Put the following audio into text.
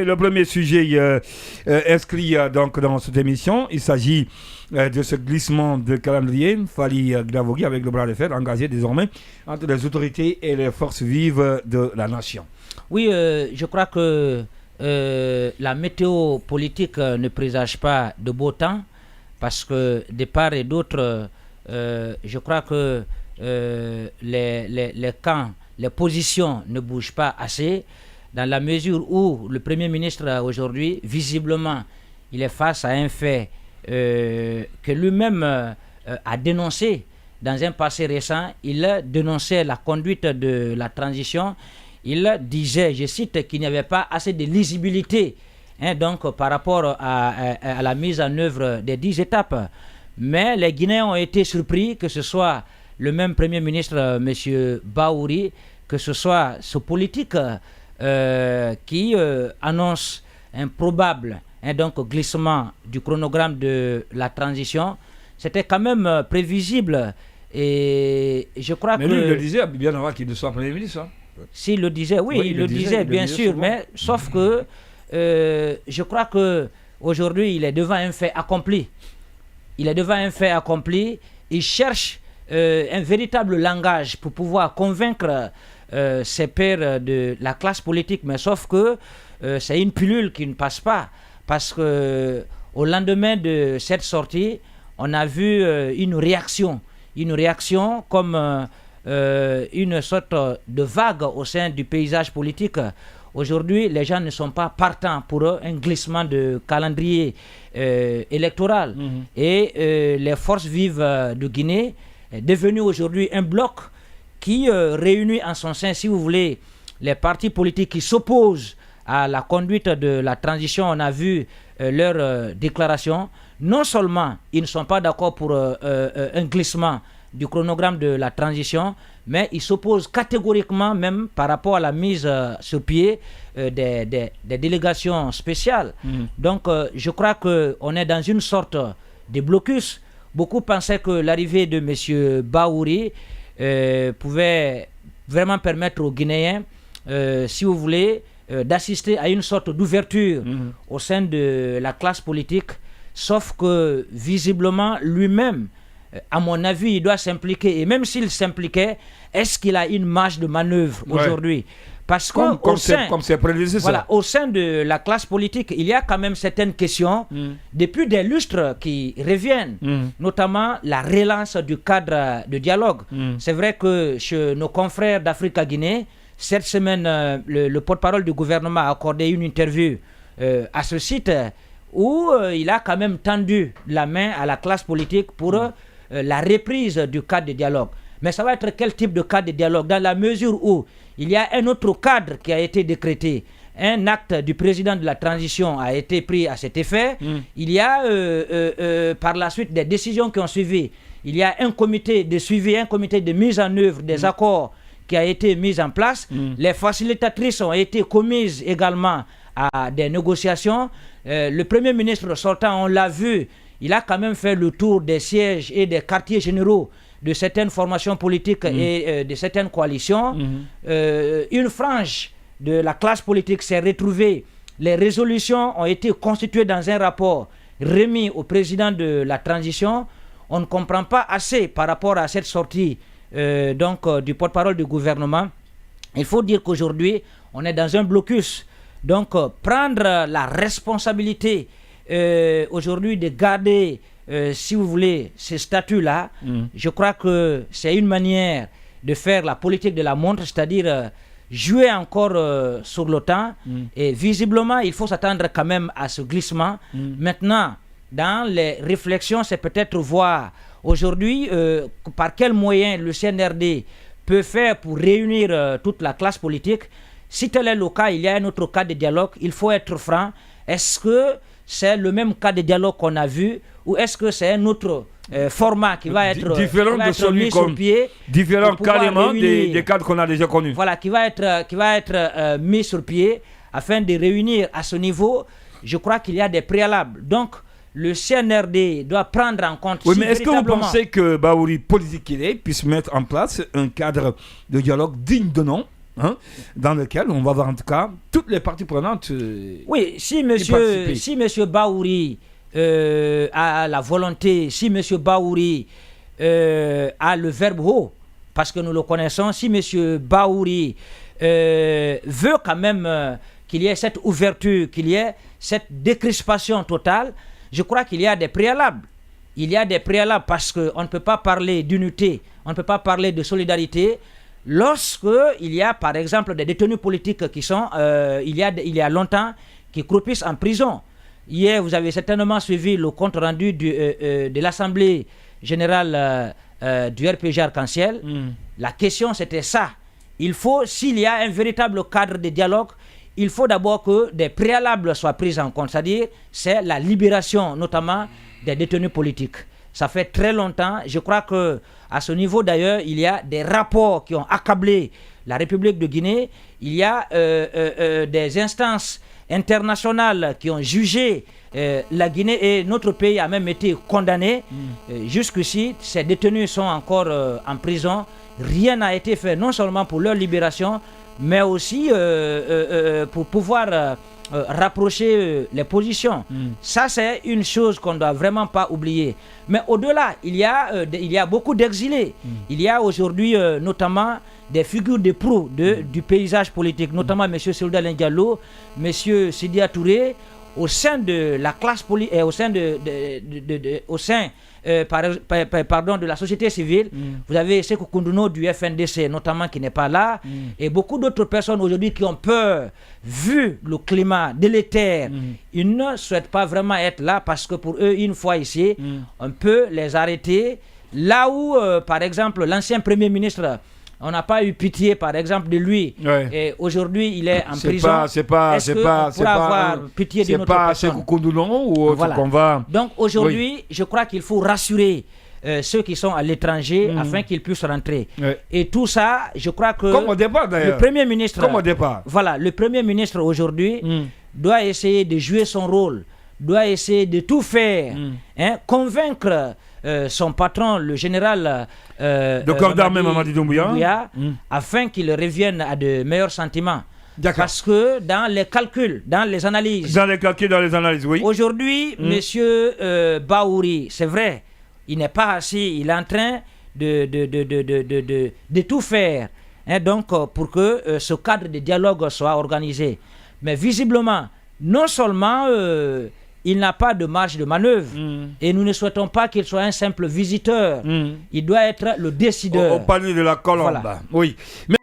Le premier sujet inscrit donc dans cette émission, il s'agit de ce glissement de calendrier, Fally Glavogui avec le bras de fer engagé désormais entre les autorités et les forces vives de la nation. Oui, je crois que la météo politique ne présage pas de beau temps parce que de part et d'autre, je crois que les camps, les positions ne bougent pas assez dans la mesure où le Premier ministre aujourd'hui, visiblement, il est face à un fait que lui-même a dénoncé dans un passé récent. Il dénonçait la conduite de la transition. Il disait, je cite, qu'il n'y avait pas assez de lisibilité donc, par rapport à la mise en œuvre des 10 étapes. Mais les Guinéens ont été surpris, que ce soit le même Premier ministre, M. Baouri, que ce soit ce politique qui annonce un probable donc, glissement du chronogramme de la transition. C'était quand même prévisible. Et je crois mais lui, il le disait bien avant qu'il ne soit Premier ministre. S'il le disait, oui, il le disait bien sûr, souvent. Mais sauf que je crois qu'aujourd'hui, il est devant un fait accompli. Il est devant un fait accompli. Il cherche un véritable langage pour pouvoir convaincre ses pairs de la classe politique. Mais sauf que c'est une pilule qui ne passe pas. Parce qu'au lendemain de cette sortie, on a vu une réaction comme une sorte de vague au sein du paysage politique. Aujourd'hui, les gens ne sont pas partants pour un glissement de calendrier électoral. Et les forces vives de Guinée est devenu aujourd'hui un bloc qui réunit en son sein, si vous voulez, les partis politiques qui s'opposent à la conduite de la transition. On a vu leurs déclarations. Non seulement ils ne sont pas d'accord pour un glissement du chronogramme de la transition, mais ils s'opposent catégoriquement même par rapport à la mise sur pied des délégations spéciales. Donc je crois qu'on est dans une sorte de blocus. Beaucoup pensaient que l'arrivée de M. Baouri pouvait vraiment permettre aux Guinéens, si vous voulez, d'assister à une sorte d'ouverture au sein de la classe politique, sauf que visiblement lui-même, à mon avis, il doit s'impliquer. Et même s'il s'impliquait, est-ce qu'il a une marge de manœuvre aujourd'hui? Parce que comme ses prédécesseurs. Voilà, au sein de la classe politique, il y a quand même certaines questions depuis des lustres qui reviennent, notamment la relance du cadre de dialogue. C'est vrai que chez nos confrères d'Afrique-Guinée, cette semaine, le porte-parole du gouvernement a accordé une interview à ce site où il a quand même tendu la main à la classe politique pour la reprise du cadre de dialogue. Mais ça va être quel type de cadre de dialogue? Dans la mesure où il y a un autre cadre qui a été décrété, un acte du président de la transition a été pris à cet effet. Il y a par la suite des décisions qui ont suivi. Il y a un comité de suivi, un comité de mise en œuvre des accords qui a été mis en place. Les facilitatrices ont été commises également à des négociations. Le Premier ministre sortant, on l'a vu, il a quand même fait le tour des sièges et des quartiers généraux de certaines formations politiques et de certaines coalitions. Une frange de la classe politique s'est retrouvée. Les résolutions ont été constituées dans un rapport remis au président de la transition. On ne comprend pas assez par rapport à cette sortie du porte-parole du gouvernement. Il faut dire qu'aujourd'hui, on est dans un blocus. Donc, prendre la responsabilité aujourd'hui de garder, si vous voulez, ces statuts-là, je crois que c'est une manière de faire la politique de la montre, c'est-à-dire jouer encore sur le temps. Et visiblement, il faut s'attendre quand même à ce glissement. Maintenant, dans les réflexions, c'est peut-être voir aujourd'hui par quels moyens le CNRD peut faire pour réunir toute la classe politique. Si tel est le cas, il y a un autre cas de dialogue. Il faut être franc. Est-ce que c'est le même cas de dialogue qu'on a vu ou est-ce que c'est un autre format qui va être, différent de celui mis sur pied, différent carrément des cadres qu'on a déjà connus. Voilà, qui va être mis sur pied afin de réunir à ce niveau. Je crois qu'il y a des préalables. Donc, le CNRD doit prendre en compte. Oui, mais est-ce que vous pensez que Baouri, politique qu'il est, puisse mettre en place un cadre de dialogue digne de nom hein, dans lequel on va voir en tout cas toutes les parties prenantes. Oui, si monsieur Bahouri a la volonté, si monsieur Bahouri a le verbe haut, parce que nous le connaissons, si monsieur Bahouri veut quand même qu'il y ait cette ouverture, qu'il y ait cette décrispation totale, je crois qu'il y a des préalables. Il y a des préalables parce qu'on ne peut pas parler d'unité, on ne peut pas parler de solidarité lorsque il y a par exemple des détenus politiques qui sont, il y a longtemps, qui croupissent en prison. Hier, vous avez certainement suivi le compte rendu de l'Assemblée générale du RPG Arc-en-Ciel. La question c'était ça. Il faut, s'il y a un véritable cadre de dialogue, il faut d'abord que des préalables soient pris en compte, c'est-à-dire c'est la libération notamment des détenus politiques. Ça fait très longtemps, je crois que à ce niveau d'ailleurs, il y a des rapports qui ont accablé la République de Guinée, il y a des instances internationales qui ont jugé la Guinée et notre pays a même été condamné. Jusqu'ici, ces détenus sont encore en prison. Rien n'a été fait, non seulement pour leur libération, mais aussi pour pouvoir rapprocher les positions. Ça, c'est une chose qu'on ne doit vraiment pas oublier. Mais au-delà, il y a beaucoup d'exilés. Il y a aujourd'hui notamment des figures de proue du paysage politique, notamment M. Seydou Diallo, M. Sidya Touré, au sein de la classe politique, au sein de la société civile. Vous avez Sékou Koundouno du FNDC notamment qui n'est pas là, et beaucoup d'autres personnes aujourd'hui qui ont peur, vu le climat délétère. Ils ne souhaitent pas vraiment être là parce que pour eux, une fois ici, on peut les arrêter. Là où, par exemple, l'ancien Premier ministre, on n'a pas eu pitié, par exemple, de lui. Et aujourd'hui, il est en prison. C'est pas pitié de notre personne. C'est pas Koundouno ou autre qu'on va. Donc aujourd'hui, je crois qu'il faut rassurer ceux qui sont à l'étranger afin qu'ils puissent rentrer. Et tout ça, je crois que comme au départ d'ailleurs. Le Premier ministre, comme au départ. Voilà, le Premier ministre aujourd'hui doit essayer de jouer son rôle, doit essayer de tout faire, convaincre son patron, le général de corps d'armée Mamadi Doumbouya, afin qu'il revienne à de meilleurs sentiments. Parce que dans les calculs, dans les analyses, oui. Aujourd'hui, monsieur Bahouri, c'est vrai, il n'est pas assis, il est en train de tout faire, donc pour que ce cadre de dialogue soit organisé. Mais visiblement, non seulement il n'a pas de marge de manœuvre et nous ne souhaitons pas qu'il soit un simple visiteur. Il doit être le décideur. Au palier de la colombe. Voilà. Oui. Mais